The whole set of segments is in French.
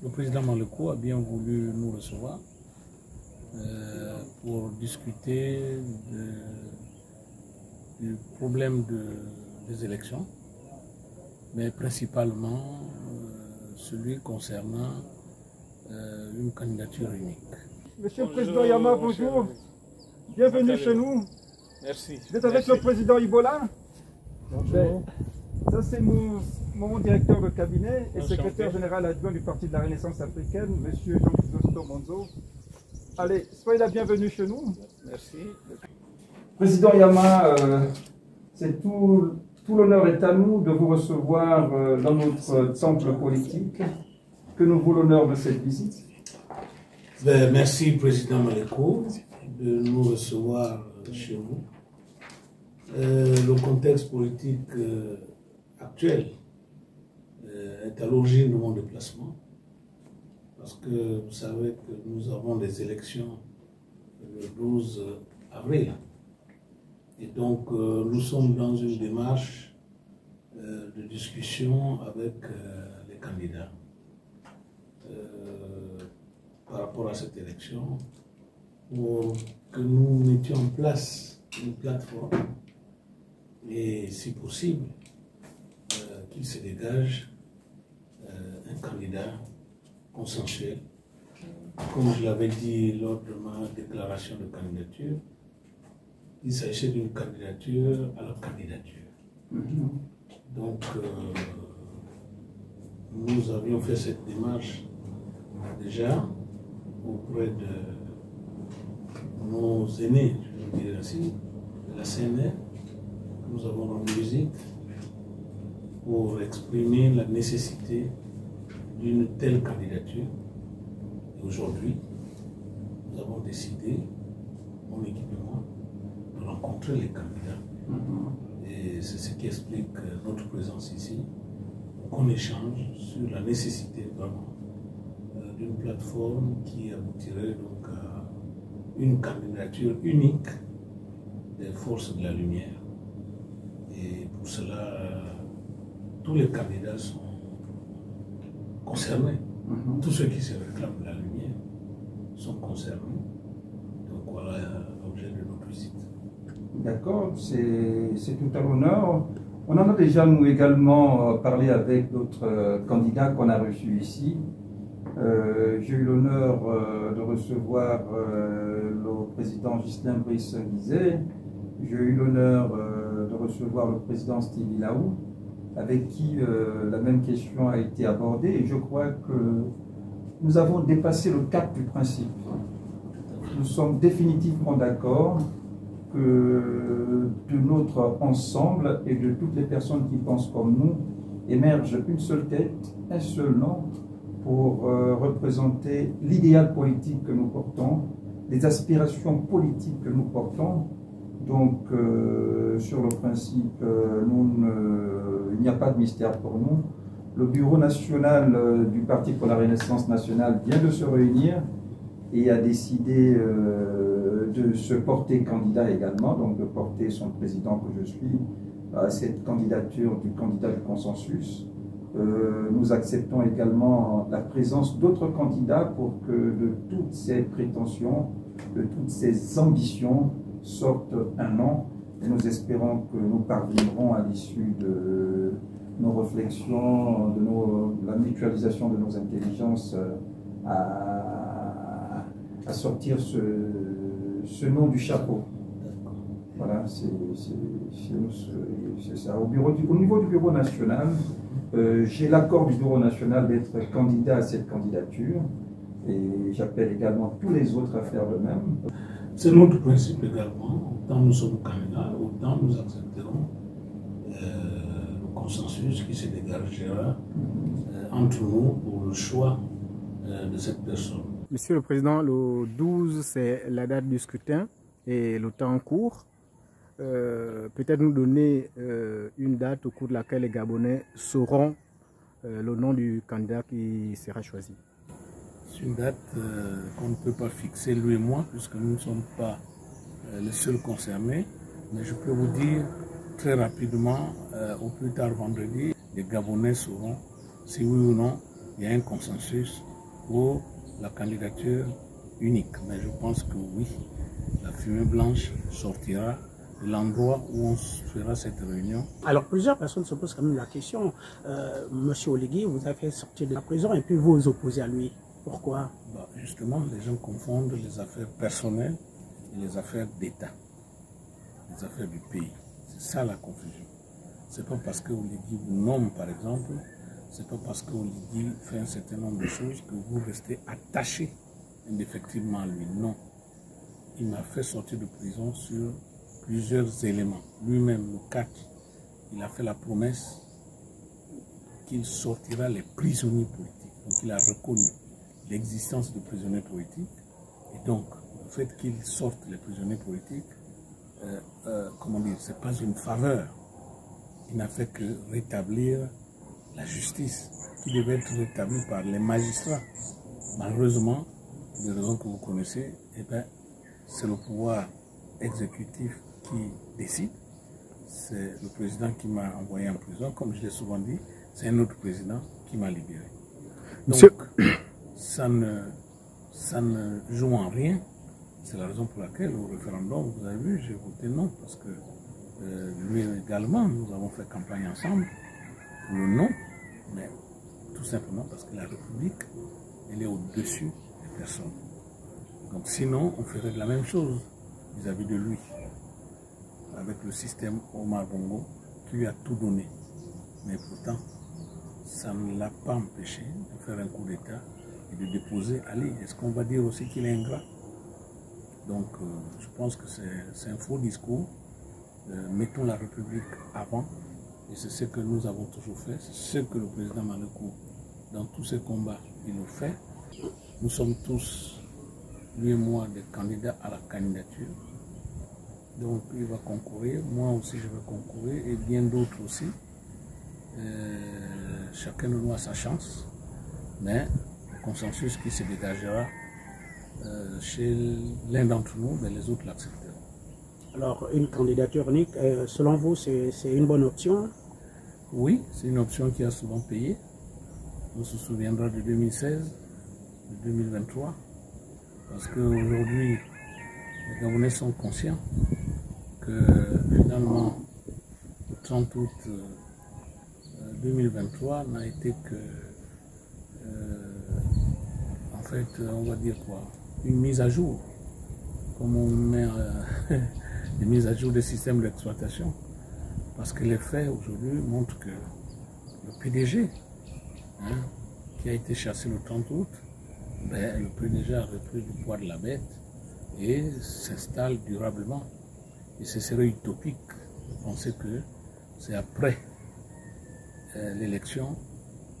Le président Maleko a bien voulu nous recevoir pour discuter du problème des élections, mais principalement celui concernant une candidature unique. Monsieur le Président Yama, bonjour. Bienvenue chez nous. Merci. Vous êtes avec le Président Ibola. Bonjour. Ça, c'est mon directeur de cabinet et secrétaire général adjoint du Parti de la Renaissance africaine, Monsieur Jean-Chrysostome Monzo. Allez, soyez la bienvenue chez nous. Merci. Président Yama, c'est tout l'honneur est à nous de vous recevoir dans notre temple politique. Que nous vous l'honneur de cette visite. Merci, Président Maleko, de nous recevoir chez vous. Le contexte politique actuel est à l'origine de mon déplacement, parce que vous savez que nous avons des élections le 12 avril. Et donc, nous sommes dans une démarche de discussion avec les candidats par rapport à cette élection, pour que nous mettions en place une plateforme et, si possible, qu'il se dégage un candidat consensuel. Comme je l'avais dit lors de ma déclaration de candidature, il s'agissait d'une candidature à la candidature. Donc, nous avions fait cette démarche déjà auprès de nos aînés, je veux dire ainsi, de la CNR. Nous avons rendu visite pour exprimer la nécessité d'une telle candidature. Et aujourd'hui, nous avons décidé, mon équipe et moi, de rencontrer les candidats. Et c'est ce qui explique notre présence ici, qu'on échange sur la nécessité vraiment d'une plateforme qui aboutirait donc à une candidature unique des forces de la lumière. Et pour cela, tous les candidats sont concernés. Tous ceux qui se réclament de la lumière sont concernés. Donc voilà l'objet de notre visite. D'accord, c'est tout à l'honneur. On en a déjà, nous également, parlé avec d'autres candidats qu'on a reçus ici. J'ai eu l'honneur de recevoir le président Ghislain Brice-Guizet. J'ai eu l'honneur de recevoir le président Stevie Laou, avec qui la même question a été abordée. Et je crois que nous avons dépassé le cap du principe. Nous sommes définitivement d'accord que de notre ensemble et de toutes les personnes qui pensent comme nous, émerge une seule tête, un seul nom, pour représenter l'idéal politique que nous portons, les aspirations politiques que nous portons. Donc, sur le principe, il n'y a pas de mystère pour nous. Le bureau national du Parti pour la Renaissance nationale vient de se réunir et a décidé de se porter candidat également, donc de porter son président que je suis à cette candidature du candidat du consensus. Nous acceptons également la présence d'autres candidats pour que de toutes ces prétentions, de toutes ces ambitions sorte un nom. Et nous espérons que nous parviendrons à l'issue de nos réflexions, de la mutualisation de nos intelligences à sortir ce nom du chapeau. Voilà, c'est ça. Au niveau du bureau national, j'ai l'accord du bureau national d'être candidat à cette candidature et j'appelle également tous les autres à faire de même. C'est notre principe également. Autant nous sommes candidats, autant nous accepterons le consensus qui se dégagera entre nous pour le choix de cette personne. Monsieur le Président, le 12, c'est la date du scrutin et le temps en cours. Peut-être nous donner une date au cours de laquelle les Gabonais sauront le nom du candidat qui sera choisi. C'est une date qu'on ne peut pas fixer, lui et moi, puisque nous ne sommes pas les seuls concernés. Mais je peux vous dire très rapidement, au plus tard vendredi, les Gabonais sauront si oui ou non il y a un consensus pour la candidature unique. Mais je pense que oui, la fumée blanche sortira de l'endroit où on fera cette réunion. Alors plusieurs personnes se posent quand même la question, Monsieur Oligui, vous avez fait sortir de la prison et puis vous vous opposez à lui. Pourquoi? Justement, les gens confondent les affaires personnelles et les affaires d'État, les affaires du pays. C'est ça la confusion. C'est pas parce que Oligui vous nomme, par exemple, c'est pas parce que Oligui fait un certain nombre de choses que vous restez attaché indéfectiblement à lui. Non. Il m'a fait sortir de prison sur plusieurs éléments. Lui-même, le 4, il a fait la promesse qu'il sortira les prisonniers politiques. Donc il a reconnu l'existence de prisonniers politiques. Et donc, le fait qu'il sorte les prisonniers politiques, comment dire, c'est pas une faveur. Il n'a fait que rétablir la justice qui devait être rétablie par les magistrats. Malheureusement, pour des raisons que vous connaissez, eh ben, c'est le pouvoir exécutif qui décide. C'est le président qui m'a envoyé en prison. Comme je l'ai souvent dit, c'est un autre président qui m'a libéré. Donc, ça ne joue en rien. C'est la raison pour laquelle au référendum, vous avez vu, j'ai voté non, parce que lui également, nous avons fait campagne ensemble pour le non, mais tout simplement parce que la République, elle est au-dessus des personnes. Donc sinon, on ferait de la même chose vis-à-vis de lui, avec le système Omar Bongo, qui lui a tout donné. Mais pourtant, ça ne l'a pas empêché de faire un coup d'État et de déposer Ali. Est-ce qu'on va dire aussi qu'il est ingrat? Donc, je pense que c'est un faux discours. Mettons la République avant, et c'est ce que nous avons toujours fait, c'est ce que le président Malékou, dans tous ses combats, il le fait. Nous sommes tous, lui et moi, des candidats à la candidature. Donc il va concourir, moi aussi je vais concourir, et bien d'autres aussi. Chacun de nous a sa chance, mais le consensus qui se dégagera chez l'un d'entre nous, mais les autres l'accepteront. Alors, une candidature unique, selon vous, c'est une bonne option? Oui, c'est une option qui a souvent payé. On se souviendra de 2016, de 2023, parce qu'aujourd'hui, les Gabonais sont conscients que finalement, le 30 août 2023 n'a été que, en fait, on va dire quoi, une mise à jour, comme on met des mises à jour des systèmes d'exploitation. Parce que les faits aujourd'hui montrent que le PDG, qui a été chassé le 30 août, le PDG a repris le poids de la bête et s'installe durablement. Et ce serait utopique de penser que c'est après l'élection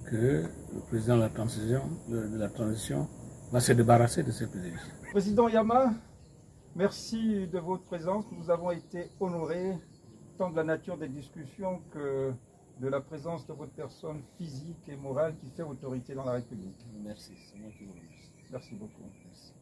que le président de la transition va se débarrasser de ces PDG. Président Yama, merci de votre présence. Nous avons été honorés tant de la nature des discussions que de la présence de votre personne physique et morale qui fait autorité dans la République. Merci, c'est moi qui vous remercie. Merci beaucoup. Merci.